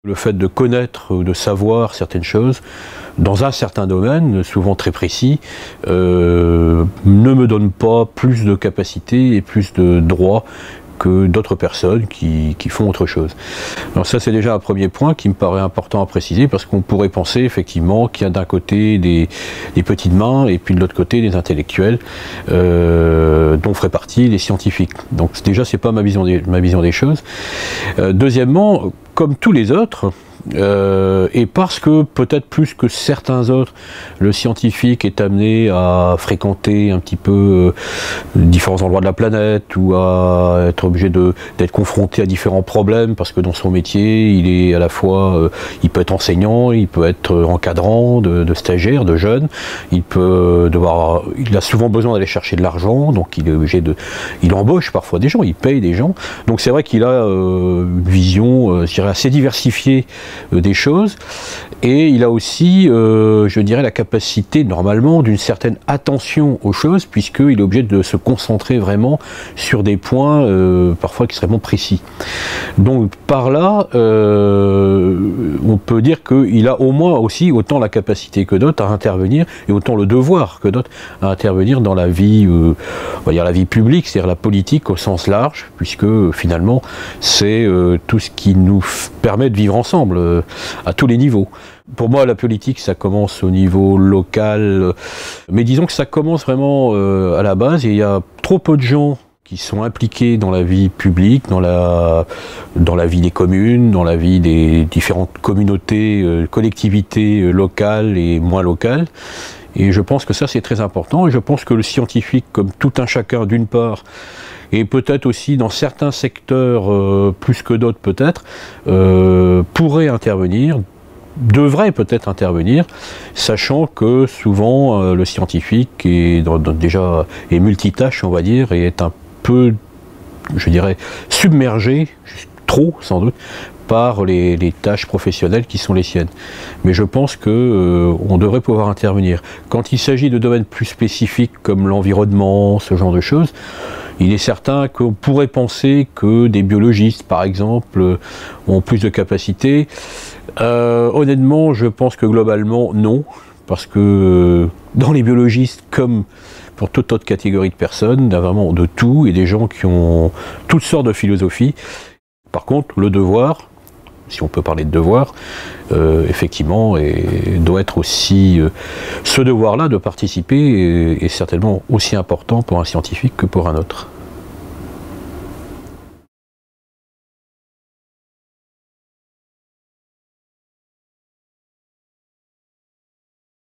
Le fait de connaître ou de savoir certaines choses dans un certain domaine, souvent très précis, ne me donne pas plus de capacité et plus de droits que d'autres personnes qui font autre chose. Alors ça, c'est déjà un premier point qui me paraît important à préciser, parce qu'on pourrait penser effectivement qu'il y a d'un côté des petites mains et puis de l'autre côté des intellectuels dont feraient partie les scientifiques. Donc déjà, c'est pas ma vision des choses. Deuxièmement, comme tous les autres, et parce que peut-être plus que certains autres, le scientifique est amené à fréquenter un petit peu différents endroits de la planète, ou à être obligé d'être confronté à différents problèmes, parce que dans son métier, il est à la fois, il peut être enseignant, il peut être encadrant de stagiaires, de jeunes, il a souvent besoin d'aller chercher de l'argent, donc il est obligé il embauche parfois des gens, il paye des gens, donc c'est vrai qu'il a une vision, je dirais, assez diversifiée des choses, et il a aussi, je dirais, la capacité normalement d'une certaine attention aux choses, puisqu'il est obligé de se concentrer vraiment sur des points parfois extrêmement précis. Donc par là, on peut dire qu'il a au moins aussi autant la capacité que d'autres à intervenir, et autant le devoir que d'autres à intervenir dans la vie, on va dire la vie publique, c'est-à-dire la politique au sens large, puisque finalement c'est tout ce qui nous permet de vivre ensemble à tous les niveaux. Pour moi, la politique, ça commence au niveau local, mais disons que ça commence vraiment à la base, et il y a trop peu de gens qui sont impliqués dans la vie publique, dans la vie des communes, dans la vie des différentes communautés, collectivités locales et moins locales. Et je pense que ça, c'est très important, et je pense que le scientifique, comme tout un chacun d'une part, et peut-être aussi dans certains secteurs, plus que d'autres peut-être, pourrait intervenir, devrait peut-être intervenir, sachant que souvent le scientifique est déjà multitâche, on va dire, et est un peu, je dirais, submergé, trop sans doute, par les tâches professionnelles qui sont les siennes. Mais je pense qu'on devrait pouvoir intervenir. Quand il s'agit de domaines plus spécifiques comme l'environnement, ce genre de choses, il est certain qu'on pourrait penser que des biologistes, par exemple, ont plus de capacité. Honnêtement, je pense que globalement, non. Parce que dans les biologistes, comme pour toute autre catégorie de personnes, il y a vraiment de tout, et des gens qui ont toutes sortes de philosophies. Par contre, le devoir, si on peut parler de devoir, effectivement, doit être aussi... ce devoir-là de participer est certainement aussi important pour un scientifique que pour un autre.